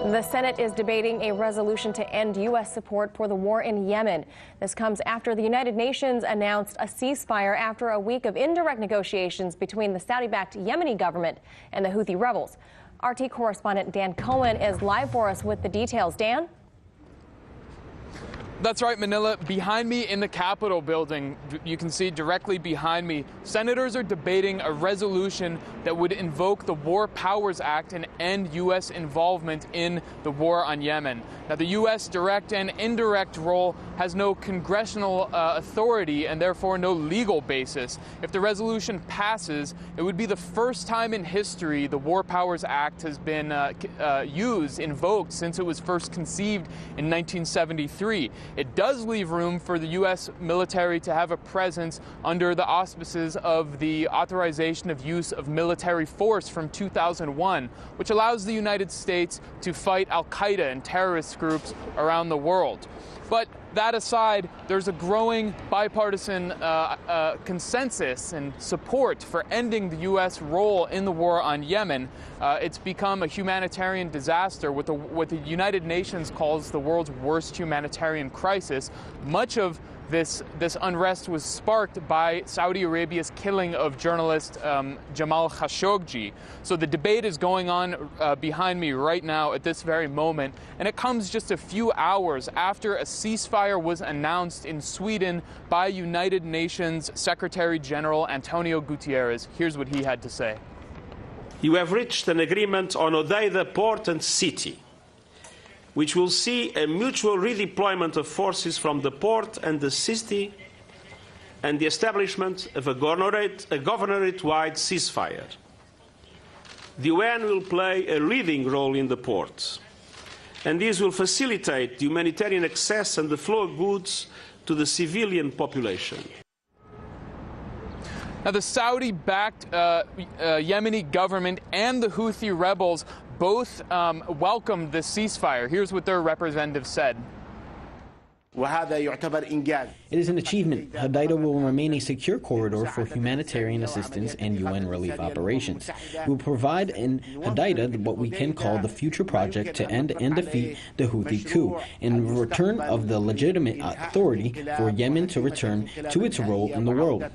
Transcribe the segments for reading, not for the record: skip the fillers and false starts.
The Senate is debating a resolution to end U.S. support for the war in Yemen. This comes after the United Nations announced a ceasefire after a week of indirect negotiations between the Saudi-backed Yemeni government and the Houthi rebels. RT correspondent Dan Cohen is live for us with the details. Dan? That's right, Manila. Behind me in the Capitol building, you can see directly behind me, senators are debating a resolution that would invoke the War Powers Act and end U.S. involvement in the war on Yemen. Now, the U.S. direct and indirect role has no congressional authority and therefore no legal basis. If the resolution passes, it would be the first time in history the War Powers Act has been invoked since it was first conceived in 1973. It does leave room for the U.S. military to have a presence under the auspices of the Authorization of Use of Military Force from 2001, which allows the United States to fight al-Qaeda and terrorist groups around the world. But that aside, there's a growing bipartisan consensus and support for ending the U.S. role in the war on Yemen. It's become a humanitarian disaster, what the United Nations calls the world's worst humanitarian crisis. Much of this unrest was sparked by Saudi Arabia's killing of journalist Jamal Khashoggi. So the debate is going on behind me right now at this very moment, and it comes just a few hours after a ceasefire was announced in Sweden by United Nations Secretary General Antonio Guterres. Here's what he had to say. You have reached an agreement on Hodeida port and city, which will see a mutual redeployment of forces from the port and the city and the establishment of a governorate-wide ceasefire. The UN will play a leading role in the ports, and this will facilitate the humanitarian access and the flow of goods to the civilian population. Now, the Saudi-backed Yemeni government and the Houthi rebels both welcomed the ceasefire. Here's what their representative said. It is an achievement. Hodeida will remain a secure corridor for humanitarian assistance and UN relief operations. We will provide in Hodeida what we can call the future project to end and defeat the Houthi coup, in return of the legitimate authority for Yemen to return to its role in the world.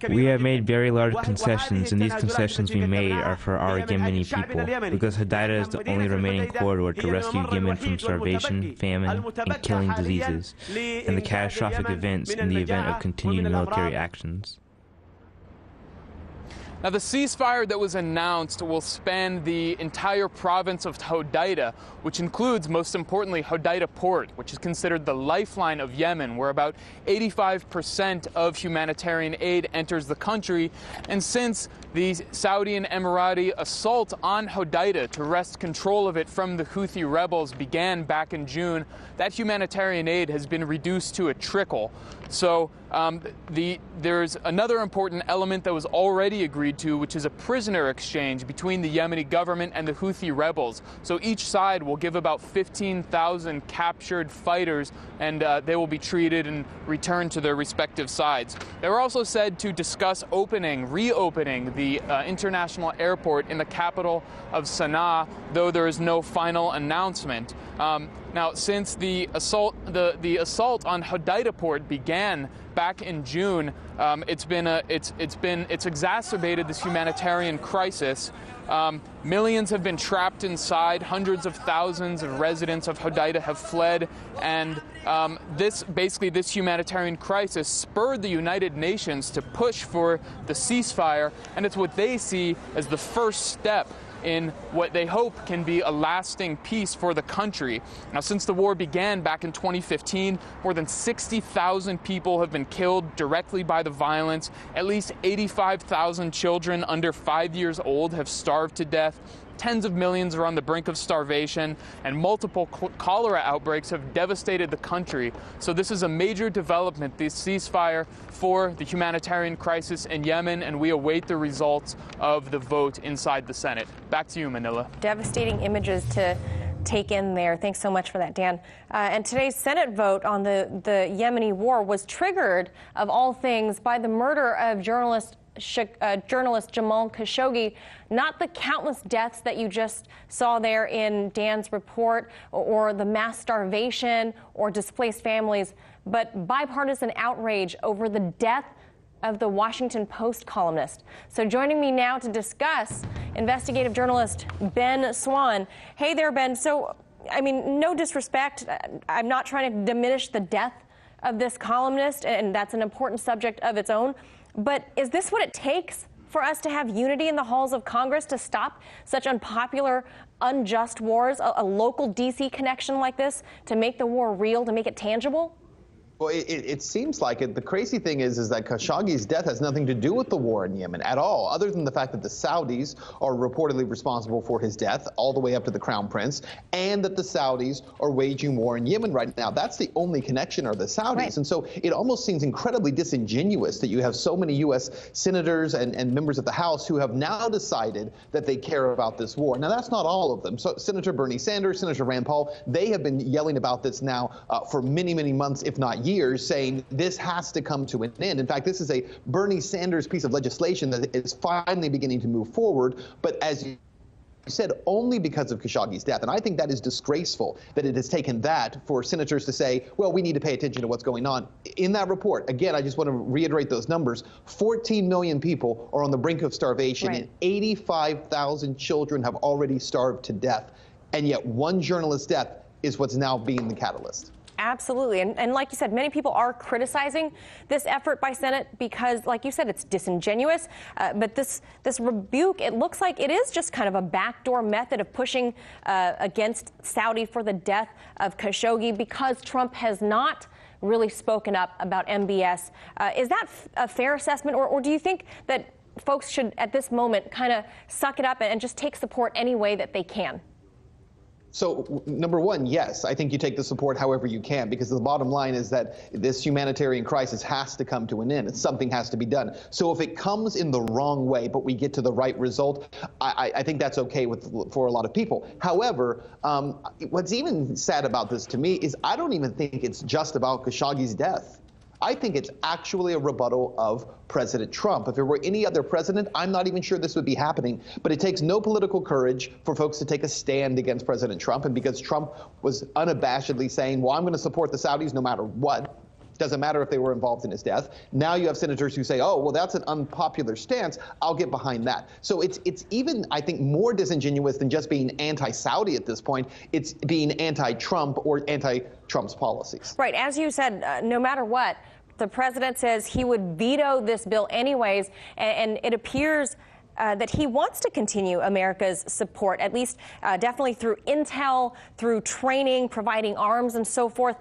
We have made very large concessions, and these concessions we made are for our Yemeni people, because Hodeida is the only remaining corridor to rescue Yemen from starvation, famine, and killing diseases, and the catastrophic events in the event of continued military actions. Now, the ceasefire that was announced will span the entire province of Hodeida, which includes, most importantly, Hodeida Port, which is considered the lifeline of Yemen, where about 85% of humanitarian aid enters the country. And since the Saudi and Emirati assault on Hodeida to wrest control of it from the Houthi rebels began back in June, that humanitarian aid has been reduced to a trickle. So there's another important element that was already agreed to, which is a prisoner exchange between the Yemeni government and the Houthi rebels. So each side will give about 15,000 captured fighters, and they will be treated and returned to their respective sides. They were also said to discuss reopening the international airport in the capital of Sana'a, though there is no final announcement. Now, since the assault on Hodeida port began back in June, it's exacerbated this humanitarian crisis. Millions have been trapped inside. Hundreds of thousands of residents of Hodeida have fled, and this humanitarian crisis spurred the United Nations to push for the ceasefire, and it's what they see as the first step in what they hope can be a lasting peace for the country. Now, since the war began back in 2015, more than 60,000 people have been killed directly by the violence. At least 85,000 children under 5 years old have starved to death. Tens of millions are on the brink of starvation, and multiple cholera outbreaks have devastated the country. So this is a major development, this ceasefire, for the humanitarian crisis in Yemen, and we await the results of the vote inside the Senate. Back to you, Manila. Devastating images to take in there. Thanks so much for that, Dan. And today's Senate vote on the Yemeni war was triggered, of all things, by the murder of journalist journalist Jamal Khashoggi, not the countless deaths that you just saw there in Dan's report, or the mass starvation or displaced families, but bipartisan outrage over the death of the Washington Post columnist. So joining me now to discuss, investigative journalist Ben Swann. Hey there, Ben. So, I mean, no disrespect. I'm not trying to diminish the death of this columnist, and that's an important subject of its own. But is this what it takes for us to have unity in the halls of Congress to stop such unpopular, unjust wars, a local D.C. connection like this, to make the war real, to make it tangible? Well, it seems like it. The crazy thing is that Khashoggi's death has nothing to do with the war in Yemen at all, other than the fact that the Saudis are reportedly responsible for his death, all the way up to the Crown Prince, and that the Saudis are waging war in Yemen right now. That's the only connection, are the Saudis. Right. And so it almost seems incredibly disingenuous that you have so many U.S. senators and members of the House who have now decided that they care about this war. Now, that's not all of them. So Senator Bernie Sanders, Senator Rand Paul, they have been yelling about this now for many, many months, if not years, saying this has to come to an end. In fact, this is a Bernie Sanders piece of legislation that is finally beginning to move forward. But as you said, only because of Khashoggi's death. And I think that is disgraceful that it has taken that for senators to say, well, we need to pay attention to what's going on. In that report, again, I just want to reiterate those numbers. 14 million people are on the brink of starvation, right, and 85,000 children have already starved to death. And yet one journalist's death is what's now being the catalyst. Absolutely. And like you said, many people are criticizing this effort by Senate because, like you said, it's disingenuous. But this rebuke, it looks like it is just kind of a backdoor method of pushing against Saudi for the death of Khashoggi because Trump has not really spoken up about MBS. Is that a fair assessment, or do you think that folks should, at this moment, kind of suck it up and just take support any way that they can? So, number one, yes, I think you take the support however you can, because the bottom line is that this humanitarian crisis has to come to an end and something has to be done. So if it comes in the wrong way, but we get to the right result, I think that's okay for a lot of people. However, what's even sad about this to me is I don't even think it's just about Khashoggi's death. I think it's actually a rebuttal of President Trump. If it were any other president, I'm not even sure this would be happening. But it takes no political courage for folks to take a stand against President Trump. And because Trump was unabashedly saying, well, I'm going to support the Saudis no matter what, doesn't matter if they were involved in his death. Now you have senators who say, oh, well, that's an unpopular stance. I'll get behind that. So it's even, I think, more disingenuous than just being anti-Saudi at this point. It's being anti-Trump or anti-Trump's policies. Right. As you said, no matter what, the president says he would veto this bill anyways. And it appears that he wants to continue America's support, at least definitely through intel, through training, providing arms and so forth.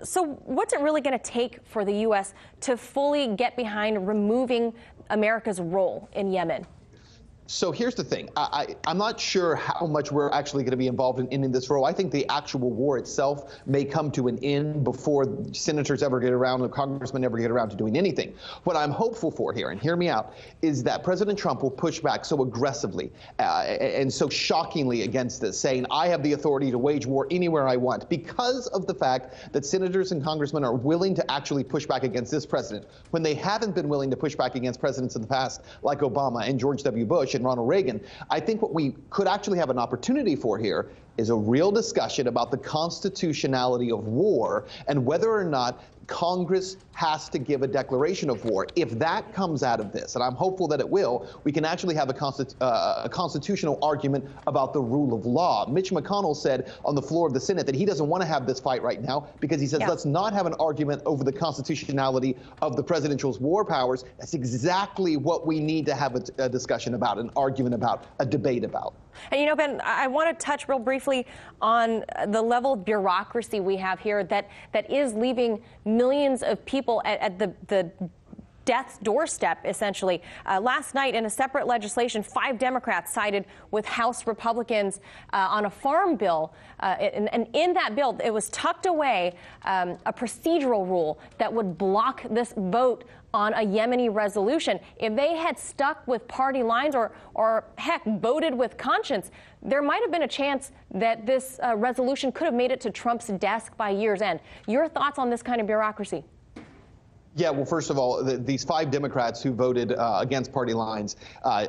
So what's it really going to take for the U.S. to fully get behind removing America's role in Yemen? So here's the thing. I'm not sure how much we're actually going to be involved in this role. I think the actual war itself may come to an end before senators ever get around or congressmen ever get around to doing anything. What I'm hopeful for here, and hear me out, is that President Trump will push back so aggressively and so shockingly against this, saying, I have the authority to wage war anywhere I want, because of the fact that senators and congressmen are willing to actually push back against this president when they haven't been willing to push back against presidents in the past like Obama and George W. Bush and Ronald Reagan. I think what we could actually have an opportunity for here is a real discussion about the constitutionality of war and whether or not Congress has to give a declaration of war. If that comes out of this, and I'm hopeful that it will, we can actually have a constitutional argument about the rule of law. Mitch McConnell said on the floor of the Senate that he doesn't want to have this fight right now because he says, let's not have an argument over the constitutionality of the presidential war powers. That's exactly what we need to have a discussion about, an argument about, a debate about. And, you know, Ben, I want to touch real briefly on the level of bureaucracy we have here that is leaving millions of people at the death's doorstep, essentially. Last night, in a separate legislation, 5 Democrats sided with House Republicans on a farm bill. And in that bill, it was tucked away a procedural rule that would block this vote on a Yemeni resolution. If they had stuck with party lines or heck, voted with conscience, there might have been a chance that this resolution could have made it to Trump's desk by year's end. Your thoughts on this kind of bureaucracy? Yeah, well, first of all, these 5 Democrats who voted against party lines,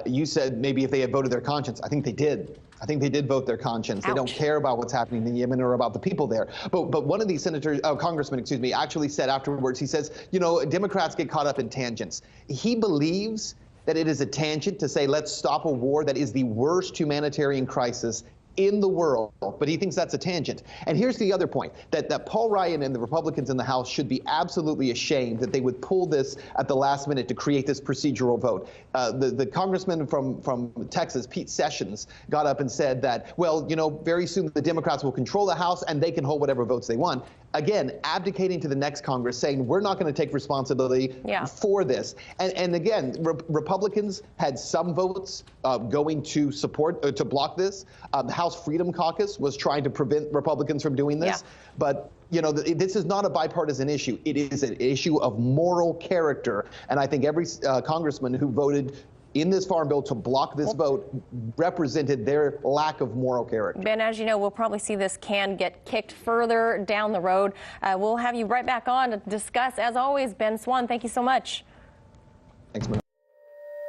you said maybe if they had voted their conscience. I think they did. I think they did vote their conscience. Ouch. They don't care about what's happening in Yemen or about the people there. But one of these congressmen, actually said afterwards, he says, Democrats get caught up in tangents. He believes that it is a tangent to say, let's stop a war that is the worst humanitarian crisis in the world, but he thinks that's a tangent. And here's the other point, that Paul Ryan and the Republicans in the House should be absolutely ashamed that they would pull this at the last minute to create this procedural vote. The congressman from Texas, Pete Sessions, got up and said that, well, very soon the Democrats will control the House and they can hold whatever votes they want. Again, abdicating to the next Congress, saying we're not going to take responsibility for this. And again, Republicans had some votes going to support, to block this. The House Freedom Caucus was trying to prevent Republicans from doing this. Yeah. But, this is not a bipartisan issue. It is an issue of moral character. And I think every congressman who voted in this farm bill to block this vote represented their lack of moral character. Ben, as you know, we'll probably see this can get kicked further down the road. We'll have you right back on to discuss. As always, Ben Swann, thank you so much. Thanks, man.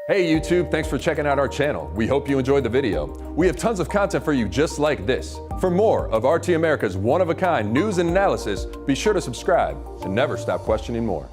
Hey YouTube, thanks for checking out our channel. We hope you enjoyed the video. We have tons of content for you just like this. For more of RT America's one-of-a-kind news and analysis, be sure to subscribe and never stop questioning more.